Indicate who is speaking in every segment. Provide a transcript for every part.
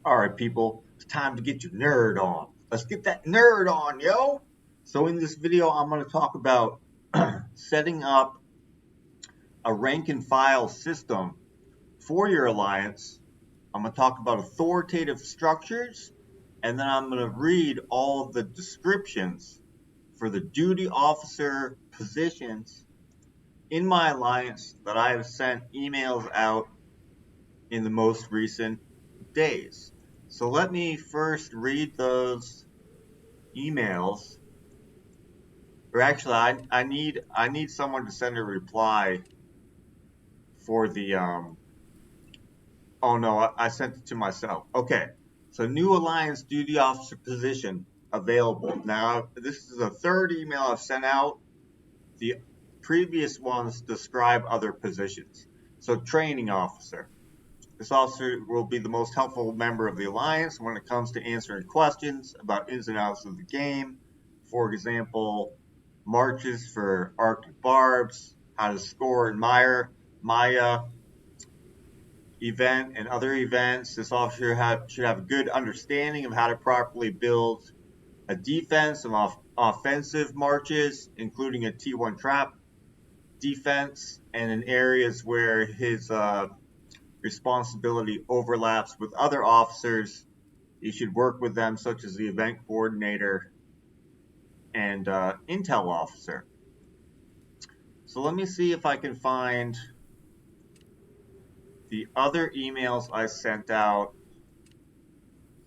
Speaker 1: All right, people, it's time to get your nerd on. Let's get that nerd on, yo. So in this video, I'm going to talk about setting up a rank and file system for your alliance. I'm going to talk about authoritative structures, and then I'm going to read all of the descriptions for the duty officer positions in my alliance that I have sent emails out in the most recent days. So let me first read those emails. Or actually, I need someone to send a reply for the Oh no, I sent it to myself. Okay, so new alliance duty officer position available. Now this is the third email I've sent out. The previous ones describe other positions. So training officer. This officer will be the most helpful member of the alliance when it comes to answering questions about ins and outs of the game. For example, marches for Arctic Barbs, how to score in Maya event and other events. This officer should have a good understanding of how to properly build a defense and offensive marches, including a T1 trap defense, and in areas where his responsibility overlaps with other officers, you should work with them, such as the event coordinator and intel officer. So let me see if I can find the other emails I sent out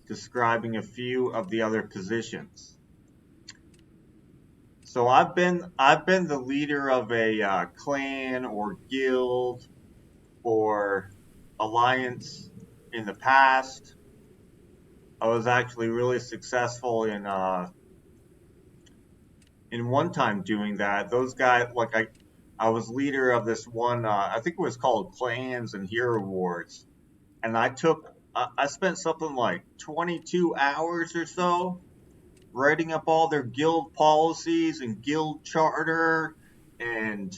Speaker 1: describing a few of the other positions. So I've been the leader of a clan or guild or alliance in the past. I was actually really successful in one time doing that. Those guys, like I was leader of this one. I think it was called Clans and Hero Wars, and I spent something like 22 hours or so writing up all their guild policies and guild charter and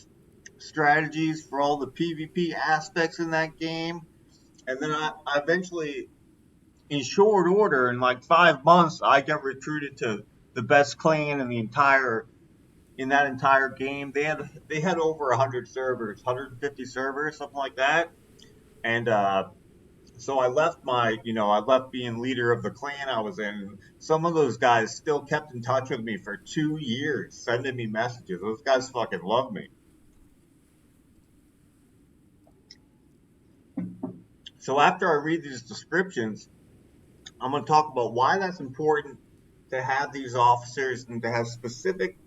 Speaker 1: strategies for all the PvP aspects in that game. And then I eventually, in short order, in like 5 months, I got recruited to the best clan in that entire game. They had over 100 servers, 150 servers, something like that. And so I left being leader of the clan I was in. Some of those guys still kept in touch with me for 2 years, sending me messages. Those guys fucking love me. So after I read these descriptions, I'm going to talk about why that's important to have these officers and to have specific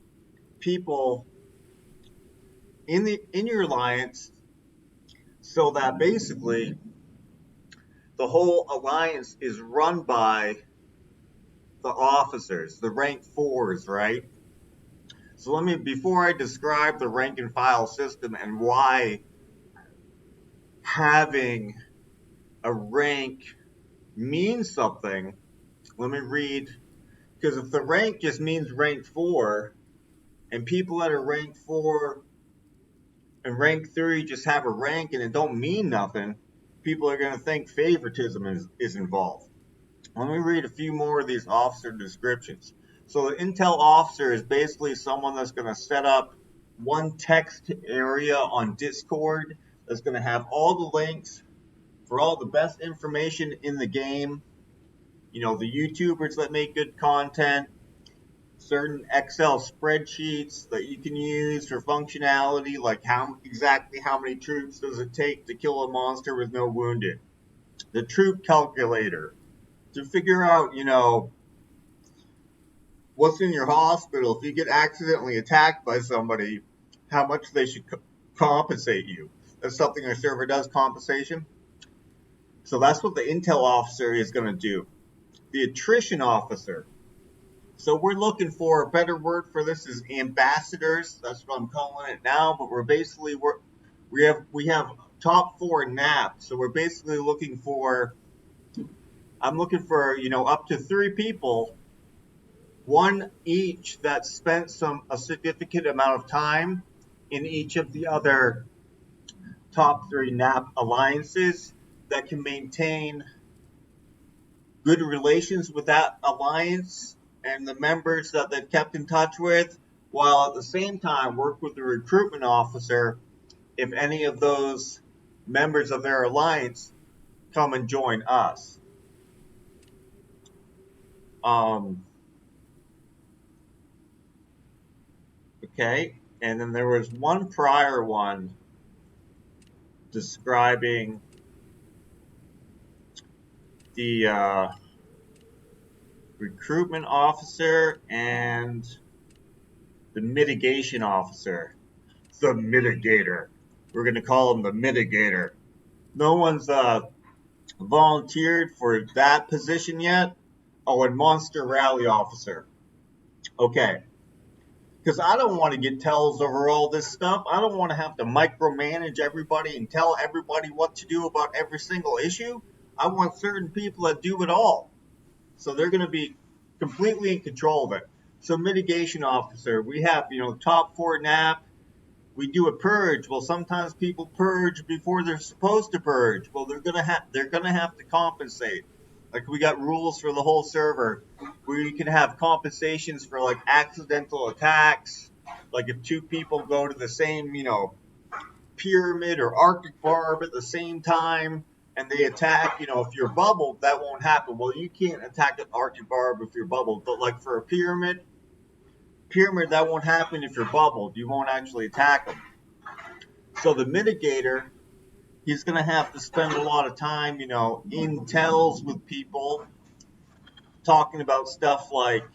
Speaker 1: people in your alliance, so that basically the whole alliance is run by the officers, the rank fours, right? So before I describe the rank and file system and why having a rank means something, let me read, because if the rank just means rank 4, and people that are rank 4 and rank 3 just have a rank and it don't mean nothing, people are going to think favoritism is involved. Let me read a few more of these officer descriptions. So the intel officer is basically someone that's going to set up one text area on Discord that's going to have all the links for all the best information in the game. You know, the YouTubers that make good content, certain Excel spreadsheets that you can use for functionality, like exactly how many troops does it take to kill a monster with no wounded. The troop calculator to figure out, what's in your hospital if you get accidentally attacked by somebody, how much they should compensate you. That's something our server does, compensation. So that's what the intel officer is going to do. The attrition officer. So we're looking for a better word for this is ambassadors. That's what I'm calling it now. But we have top 4 NAP. So we're basically looking for. I'm looking for up to 3 people, one each that spent a significant amount of time in each of the other top 3 NAP alliances that can maintain good relations with that alliance and the members that they've kept in touch with, while at the same time work with the recruitment officer if any of those members of their alliance come and join us. Um, okay, and then there was one prior one describing the recruitment officer and the mitigation officer. The mitigator. We're going to call him the mitigator. No one's volunteered for that position yet. Oh, and monster rally officer. Okay. Because I don't want to get tells over all this stuff. I don't want to have to micromanage everybody and tell everybody what to do about every single issue. I want certain people that do it all. So they're going to be completely in control of it. So mitigation officer, we have, top 4 NAP. We do a purge. Well, sometimes people purge before they're supposed to purge. Well, they're gonna have to compensate. Like we got rules for the whole server where you can have compensations for like accidental attacks. Like if 2 people go to the same, pyramid or Arctic barb at the same time and they attack, if you're bubbled, that won't happen. Well, you can't attack an Arctic barb if you're bubbled, but like for a pyramid, that won't happen if you're bubbled. You won't actually attack them. So the mitigator, he's going to have to spend a lot of time, in tells with people, talking about stuff like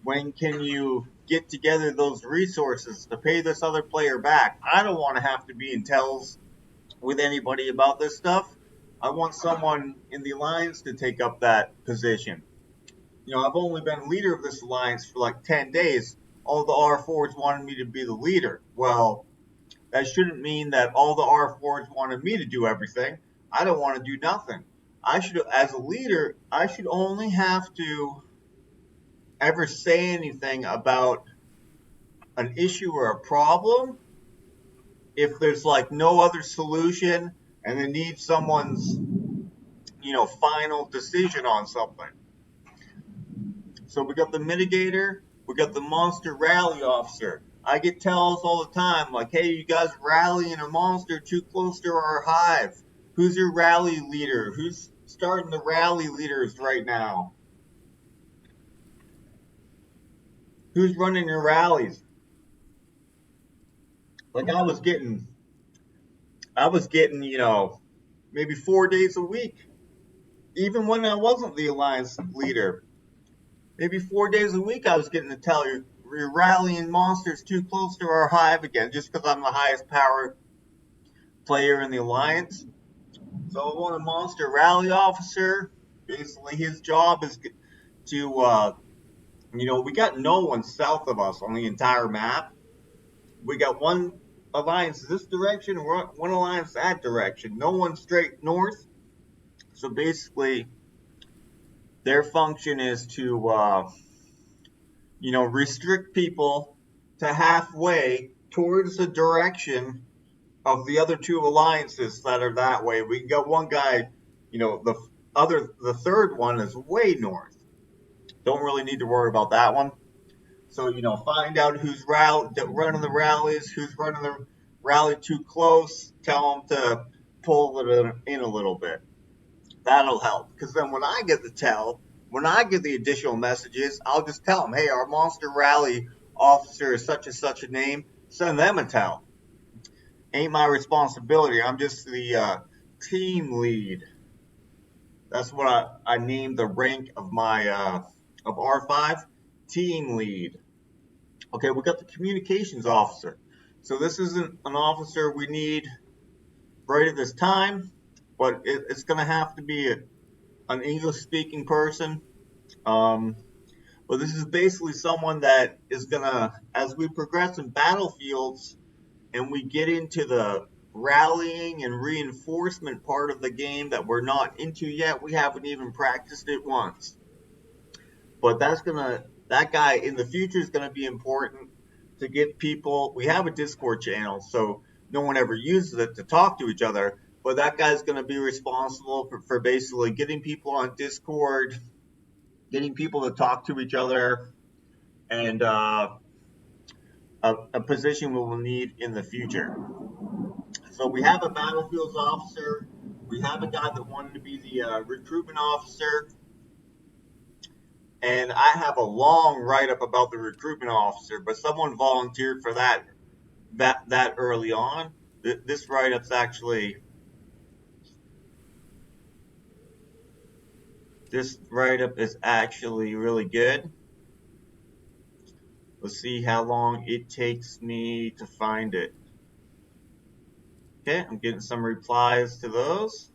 Speaker 1: when can you get together those resources to pay this other player back. I don't want to have to be in tells with anybody about this stuff. I want someone in the alliance to take up that position. I've only been leader of this alliance for like 10 days. All the R4s wanted me to be the leader. Well, that shouldn't mean that all the R4s wanted me to do everything. I don't want to do nothing. As a leader, I should only have to ever say anything about an issue or a problem if there's like no other solution and they need someone's, final decision on something. So we got the mitigator, we got the monster rally officer. I get tells all the time, like, hey, you guys rallying a monster too close to our hive. Who's your rally leader? Who's starting the rally leaders right now? Who's running your rallies? Like I was getting, maybe 4 days a week, even when I wasn't the alliance leader. Maybe 4 days a week I was getting to tell you, you're rallying monsters too close to our hive again, just because I'm the highest power player in the alliance. So I want a monster rally officer. Basically, his job is to, we got no one south of us on the entire map. We got one alliance this direction, one alliance that direction. No one straight north. So basically, their function is to, restrict people to halfway towards the direction of the other 2 alliances that are that way. We got one guy, the third one is way north. Don't really need to worry about that one. So, find out who's running the rallies, who's running the rally too close, tell them to pull it in a little bit. That'll help. Because then when I get the additional messages, I'll just tell them, hey, our monster rally officer is such and such a name. Send them a tell. Ain't my responsibility. I'm just the team lead. That's what I named the rank of my of R5, team lead. Okay, we got the communications officer. So this isn't an officer we need right at this time, but it's going to have to be an English-speaking person. But this is basically someone that is going to, as we progress in battlefields and we get into the rallying and reinforcement part of the game that we're not into yet, we haven't even practiced it once. But that guy in the future is going to be important to get people. We have a Discord channel, so no one ever uses it to talk to each other. But that guy's going to be responsible for basically getting people on Discord getting people to talk to each other, and a position we will need in the future. So we have a battlefields officer. We have a guy that wanted to be the recruitment officer. And I have a long write-up about the recruitment officer, but someone volunteered for that early on. This write-up's actually this write-up is actually really good. Let's see how long it takes me to find it. Okay, I'm getting some replies to those.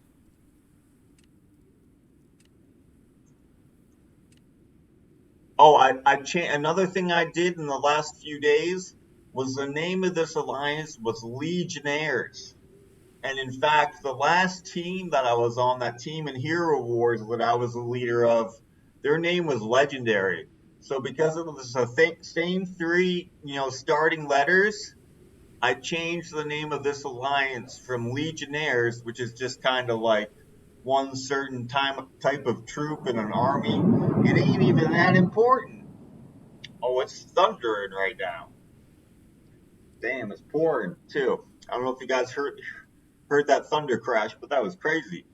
Speaker 1: Oh, I changed. Another thing I did in the last few days was the name of this alliance was Legionnaires. And in fact, the last team that I was on, that team in Hero Wars that I was the leader of, their name was Legendary. So because it was the same three, starting letters, I changed the name of this alliance from Legionnaires, which is just kind of like one certain type of troop in an army. It ain't even that important. Oh, it's thundering right now. Damn, it's pouring too. I don't know if you guys heard that thunder crash, but that was crazy.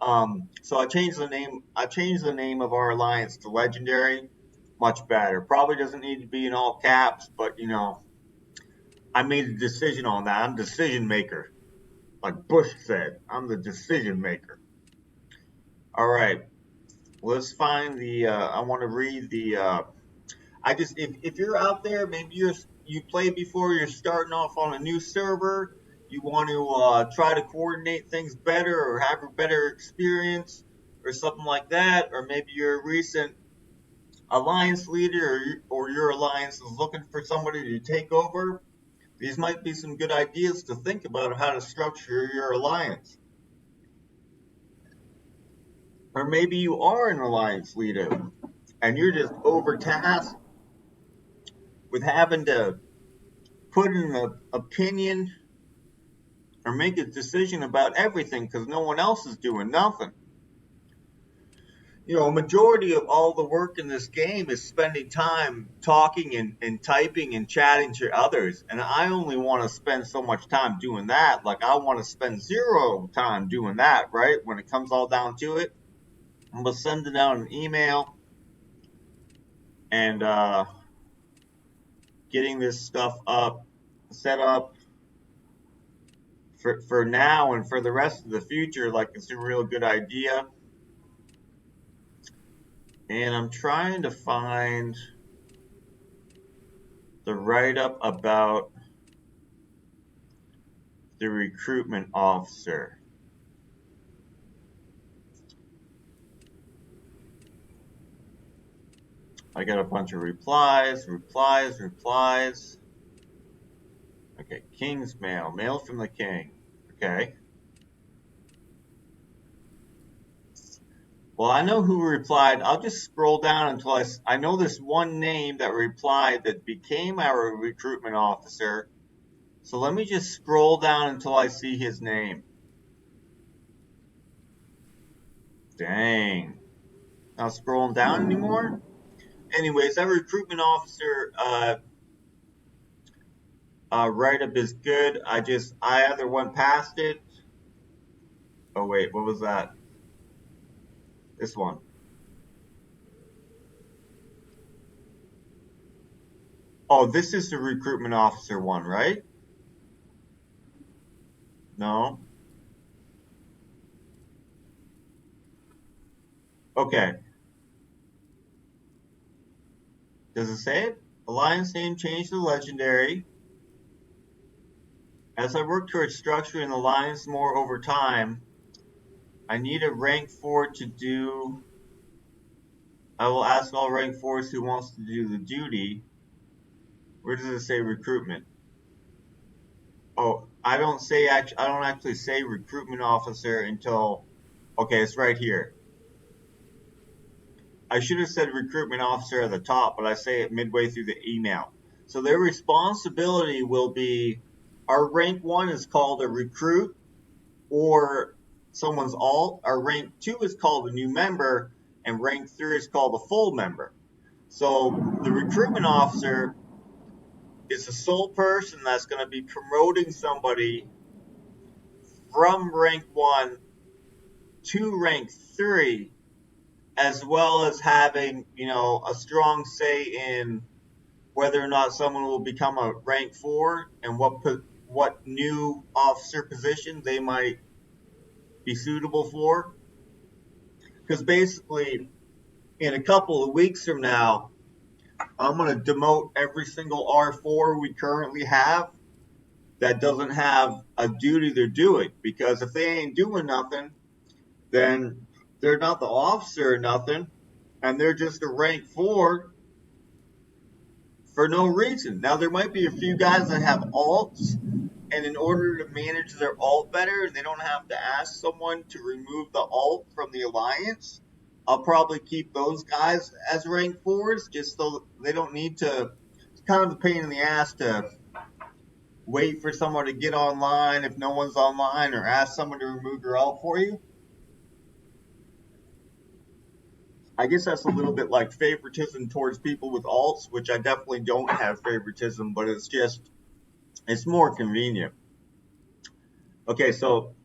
Speaker 1: So I changed the name. I changed the name of our alliance to Legendary. Much better. Probably doesn't need to be in all caps, but I made a decision on that. I'm a decision maker, like Bush said. I'm the decision maker. All right, let's find the. I want to read the. I just if you're out there, maybe you played before, you're starting off on a new server, you want to try to coordinate things better or have a better experience or something like that, or maybe you're a recent alliance leader or your alliance is looking for somebody to take over. These might be some good ideas to think about how to structure your alliance. Or maybe you are an alliance leader and you're just overtasked with having to put in an opinion or make a decision about everything because no one else is doing nothing. A majority of all the work in this game is spending time talking and typing and chatting to others. And I only want to spend so much time doing that. Like, I want to spend zero time doing that, right? When it comes all down to it, I'm going to send it out an email and getting this stuff set up for now and for the rest of the future. Like, it's a real good idea. And I'm trying to find the write-up about the recruitment officer. I got a bunch of replies. Okay, King's mail. Mail from the king. Okay. Well, I know who replied. I'll just scroll down until I know this one name that replied that became our recruitment officer. So let me just scroll down until I see his name. Dang. Not scrolling down anymore? Anyways, that recruitment officer write-up is good. I either went past it. Oh wait, what was that? This one. Oh, this is the recruitment officer one, right? No. Okay. Does it say it? Alliance name changed to legendary. As I work towards structuring the alliance more over time, I need a rank 4 to do. I will ask all rank 4s who wants to do the duty. Where does it say recruitment? Oh, I don't actually say recruitment officer until. Okay, it's right here. I should have said recruitment officer at the top, but I say it midway through the email. So their responsibility will be, our rank 1 is called a recruit or someone's alt. Our rank 2 is called a new member, and rank 3 is called a full member. So the recruitment officer is the sole person that's going to be promoting somebody from rank 1 to rank 3, as well as having, a strong say in whether or not someone will become a rank 4 and what new officer position they might be suitable for. Because basically, in a couple of weeks from now, I'm going to demote every single R4 we currently have that doesn't have a duty they're doing. Because if they ain't doing nothing, then they're not the officer or nothing, and they're just a rank 4 for no reason. Now, there might be a few guys that have alts, and in order to manage their alt better, they don't have to ask someone to remove the alt from the alliance. I'll probably keep those guys as rank 4s just so they don't need to. It's kind of a pain in the ass to wait for someone to get online if no one's online, or ask someone to remove your alt for you. I guess that's a little bit like favoritism towards people with alts, which I definitely don't have favoritism, but it's more convenient. Okay, so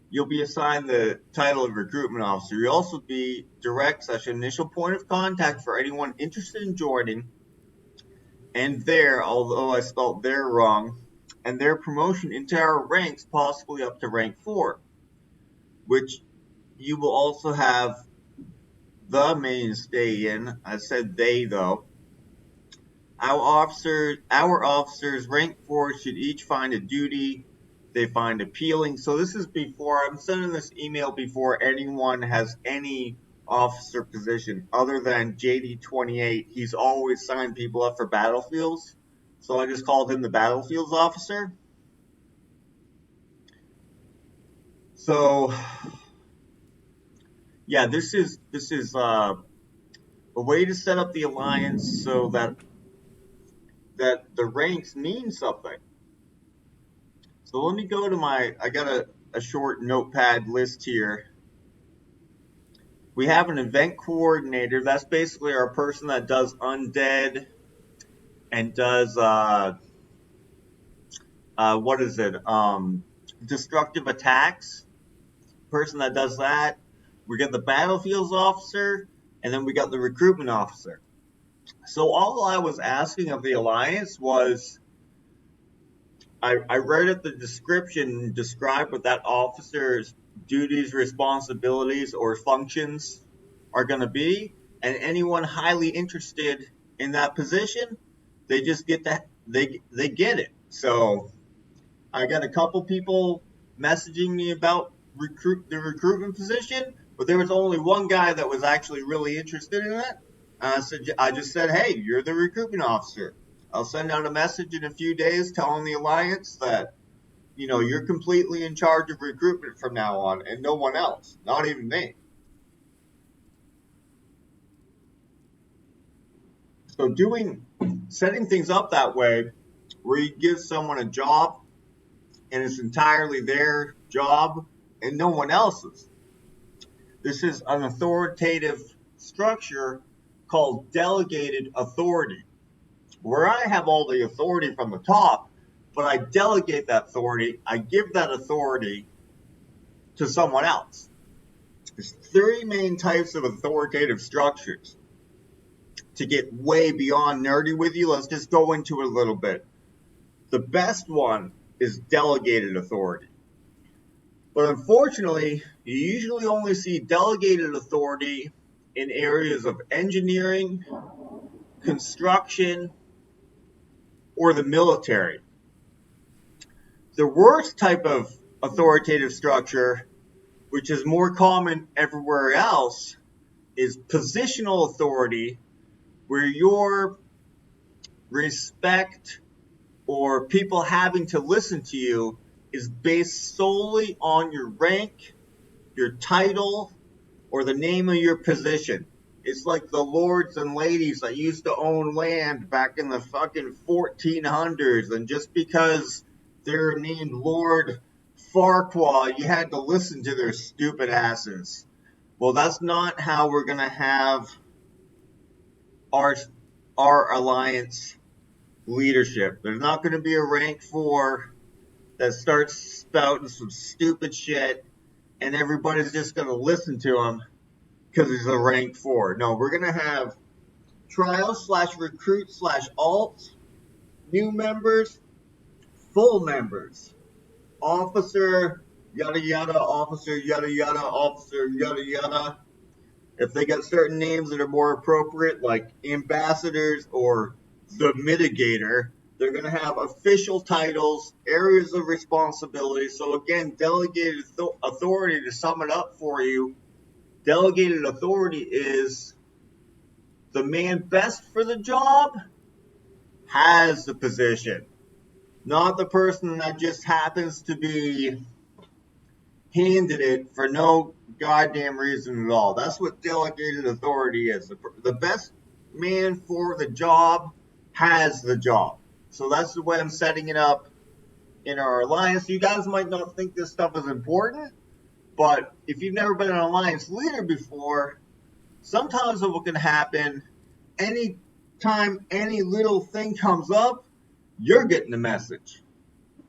Speaker 1: you'll be assigned the title of recruitment officer. You'll also be direct/initial point of contact for anyone interested in joining, and although I spelled there wrong, and their promotion into our ranks, possibly up to rank 4, which you will also have the mainstay in. I said they, though. Our officers rank 4 should each find a duty they find appealing. So this is I'm sending this email before anyone has any officer position other than JD28. He's always signed people up for battlefields. So I just called him the battlefields officer. So yeah, this is a way to set up the alliance so that the ranks mean something. So let me go to I got a short notepad list here. We have an event coordinator. That's basically our person that does undead and does, what is it? Destructive attacks. Person that does that. We got the battlefields officer, and then we got the recruitment officer. So all I was asking of the alliance was, I read at the description, describe what that officer's duties, responsibilities, or functions are going to be, and anyone highly interested in that position, they just get that they get it. So I got a couple people messaging me about the recruitment position, but there was only one guy that was actually really interested in it. I just said, hey, you're the recruitment officer. I'll send out a message in a few days telling the alliance that, you're completely in charge of recruitment from now on, and no one else, not even me. So setting things up that way, where you give someone a job and it's entirely their job and no one else's. This is an authoritative structure called delegated authority, where I have all the authority from the top, but I delegate that authority. I give that authority to someone else. There's 3 main types of authoritative structures. To get way beyond nerdy with you, let's just go into it a little bit. The best one is delegated authority. But unfortunately, you usually only see delegated authority in areas of engineering, construction, or the military. The worst type of authoritative structure, which is more common everywhere else, is positional authority, where your respect or people having to listen to you is based solely on your rank, your title, or the name of your position. It's like the lords and ladies that used to own land back in the fucking 1400s, and just because they're named Lord Farquaad, you had to listen to their stupid asses. Well, that's not how we're going to have our our alliance leadership. There's not going to be a rank 4 that starts spouting some stupid shit and everybody's just going to listen to him because he's a rank 4. No, we're going to have trial slash recruit slash alt, new members, full members, officer, yada yada, officer, yada yada, officer, yada yada. If they got certain names that are more appropriate, like ambassadors or the mitigator, they're going to have official titles, areas of responsibility. So again, delegated authority, to sum it up for you, delegated authority is the man best for the job has the position, not the person that just happens to be handed it for no goddamn reason at all. That's what delegated authority is. The best man for the job has the job. So that's the way I'm setting it up in our alliance. You guys might not think this stuff is important, but if you've never been an alliance leader before, sometimes what can happen, anytime any little thing comes up, you're getting the message.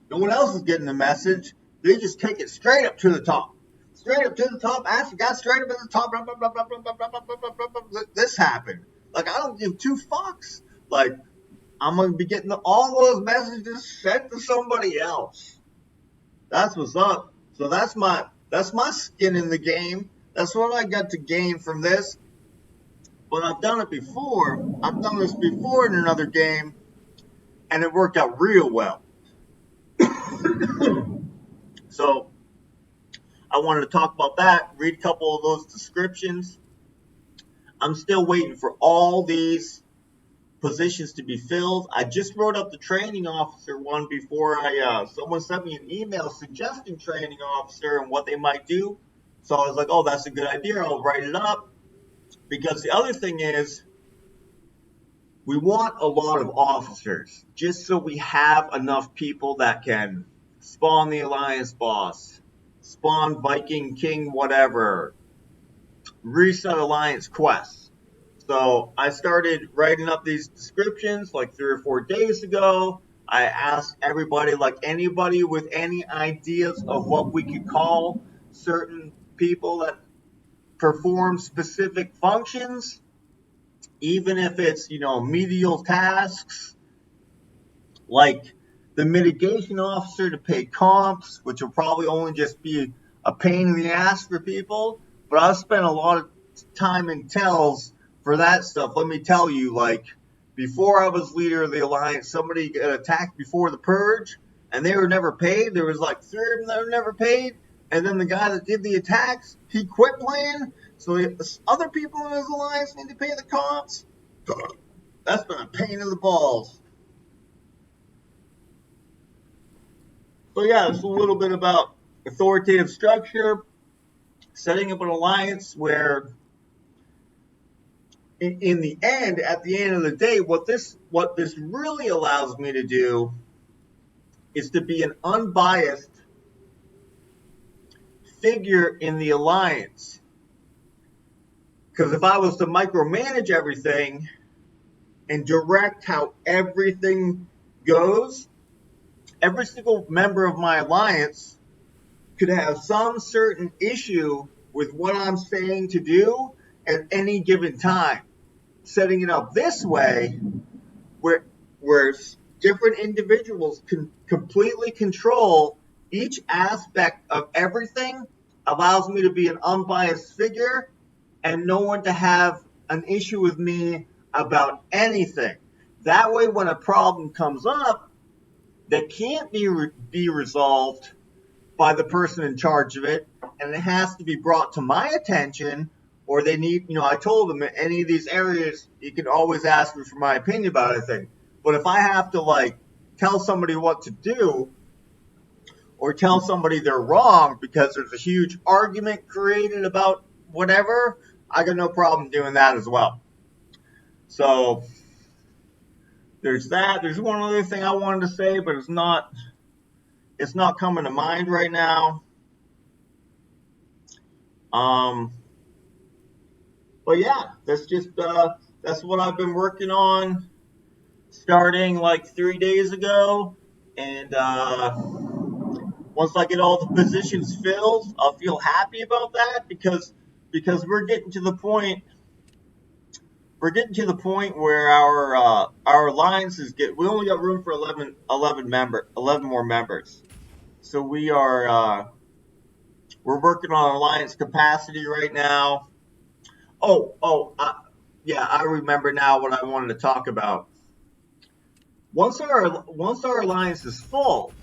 Speaker 1: No one else is getting the message. They just take it straight up to the top. Straight up to the top. Actually got straight up at the top. Blah, blah, blah, blah, blah, blah, blah, blah, blah, blah. This happened. Like, I don't give two fucks. Like, I'm going to be getting all those messages sent to somebody else. That's what's up. So that's my skin in the game. That's what I got to gain from this. But I've done it before. I've done this before in another game, and it worked out real well. So I wanted to talk about that, read a couple of those descriptions. I'm still waiting for all these positions to be filled. I just wrote up the training officer one before someone sent me an email suggesting training officer and what they might do. So I was like, oh, that's a good idea. I'll write it up. Because the other thing is, we want a lot of officers just so we have enough people that can spawn the alliance boss, spawn Viking King whatever, reset alliance quests. So I started writing up these descriptions like 3 or 4 days ago. I asked everybody, like anybody with any ideas of what we could call certain people that perform specific functions, even if it's, medial tasks, like the mitigation officer to pay comps, which will probably only just be a pain in the ass for people. But I've spent a lot of time in tells for that stuff. Let me tell you, like, before I was leader of the alliance, somebody got attacked before the purge, and they were never paid. There was like 3 of them that were never paid. And then the guy that did the attacks, he quit playing. So other people in his alliance need to pay the comps. That's been a pain in the balls. So yeah, it's a little bit about authoritative structure, setting up an alliance where in the end, at the end of the day, what this really allows me to do is to be an unbiased figure in the alliance. Because if I was to micromanage everything and direct how everything goes, every single member of my alliance could have some certain issue with what I'm saying to do at any given time. Setting it up this way, where different individuals can completely control each aspect of everything, allows me to be an unbiased figure and no one to have an issue with me about anything. That way, when a problem comes up that can't be resolved by the person in charge of it, and it has to be brought to my attention, or they need, I told them in any of these areas, you can always ask me for my opinion about anything. But if I have to tell somebody what to do, or tell somebody they're wrong because there's a huge argument created about whatever, I got no problem doing that as well. So there's that. There's one other thing I wanted to say, but it's not coming to mind right now. But yeah, that's what I've been working on starting like 3 days ago. And once I get all the positions filled, I'll feel happy about that because we're getting to the point where our alliances we only got room for 11 more members. So we're working on alliance capacity right now. Yeah, I remember now what I wanted to talk about. Once our alliance is full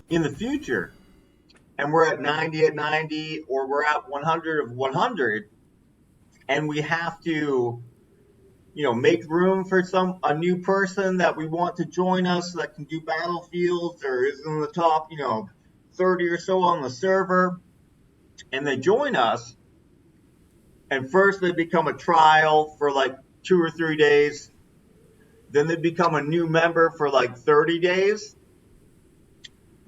Speaker 1: in the future, and we're at 90 at 90, or we're at 100 of 100, and we have to, make room for a new person that we want to join us that can do battlefields or is in the top, 30 or so on the server, and they join us, and first they become a trial for like 2 or 3 days, then they become a new member for like 30 days.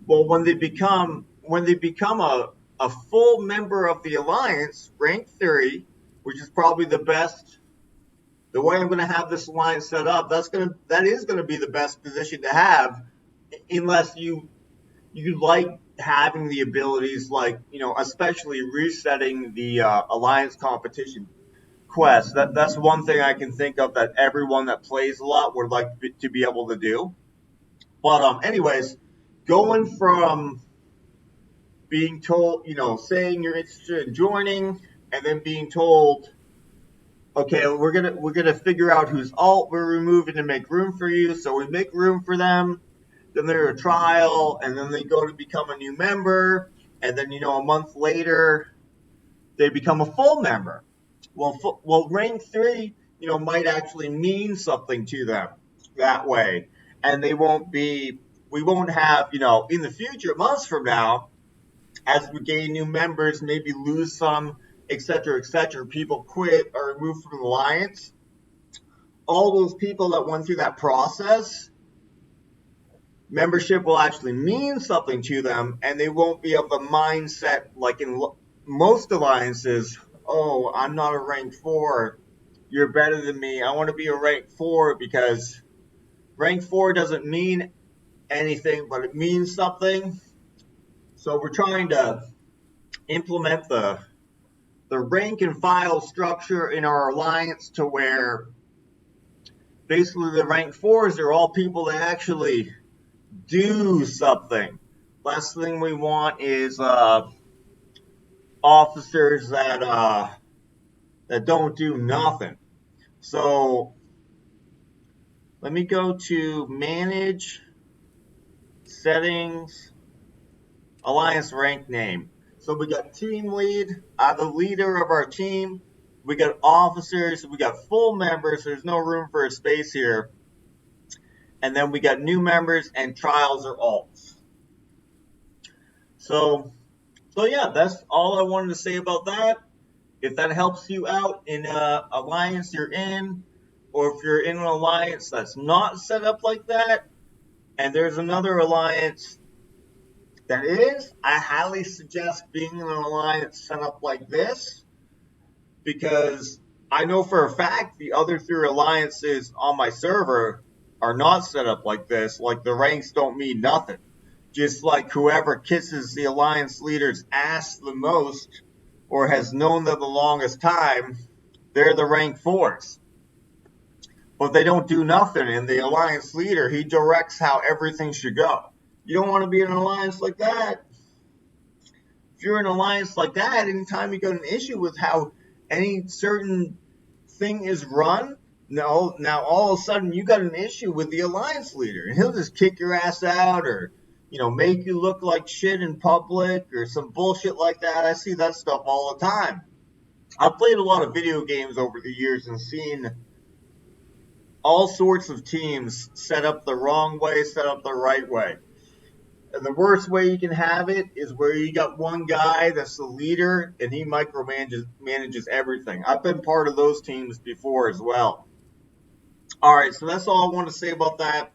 Speaker 1: Well, when they become a full member of the alliance, rank 3, which is probably the way I'm going to have this alliance set up, that is going to be the best position to have, unless you like having the abilities, like, especially resetting the alliance competition quest. That's one thing I can think of that everyone that plays a lot would like to be able to do. But anyways, going from being told, saying you're interested in joining, and then being told, okay, we're gonna figure out whose alt we're removing to make room for you. So we make room for them. Then they're a trial, and then they go to become a new member, and then a month later they become a full member. Well, rank 3, might actually mean something to them that way, and we won't have, in the future, months from now, as we gain new members, maybe lose some, etc., people quit or remove from the alliance. All those people that went through that process, membership will actually mean something to them, and they won't be of the mindset like in most alliances. Oh, I'm not a rank 4. You're better than me. I want to be a rank 4 because rank 4 doesn't mean anything, but it means something. So we're trying to implement the rank and file structure in our alliance to where basically the rank 4s are all people that actually do something. Last thing we want is officers that don't do nothing. So let me go to manage settings, alliance rank name. So we got team lead, the leader of our team. We got officers, we got full members. There's no room for a space here. And then we got new members and trials or alts. So yeah, that's all I wanted to say about that. If that helps you out in an alliance you're in, or if you're in an alliance that's not set up like that, and there's another alliance that is, I highly suggest being in an alliance set up like this, because I know for a fact the other 3 alliances on my server are not set up like this. Like, the ranks don't mean nothing. Just like whoever kisses the alliance leader's ass the most, or has known them the longest time, they're the rank 4s. But they don't do nothing, and the alliance leader, he directs how everything should go. You don't want to be in an alliance like that. If you're in an alliance like that, anytime you got an issue with how any certain thing is run, no, now all of a sudden you got an issue with the alliance leader, and he'll just kick your ass out, or make you look like shit in public, or some bullshit like that. I see that stuff all the time. I've played a lot of video games over the years and seen all sorts of teams set up the wrong way, set up the right way. And the worst way you can have it is where you got one guy that's the leader and he manages everything. I've been part of those teams before as well. All right, so that's all I want to say about that.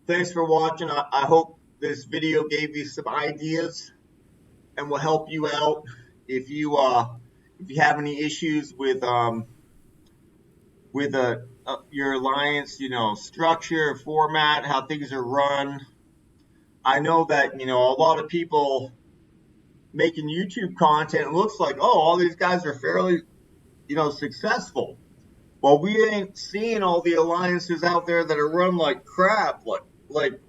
Speaker 1: Thanks for watching. I hope this video gave you some ideas and will help you out if you If you have any issues with your alliance, structure, format, how things are run. I know that, a lot of people making YouTube content, it looks like, oh, all these guys are fairly, successful. Well, we ain't seeing all the alliances out there that are run like crap. Like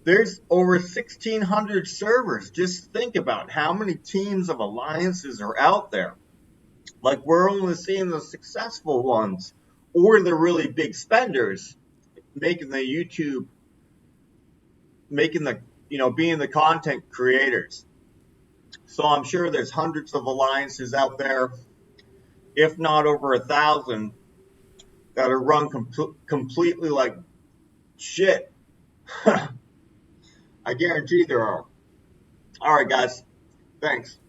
Speaker 1: there's over 1,600 servers. Just think about how many teams of alliances are out there. Like we're only seeing the successful ones or the really big spenders making the YouTube, making the, being the content creators. So I'm sure there's hundreds of alliances out there, if not over 1,000, that are run completely like shit. I guarantee there are. All right, guys. Thanks.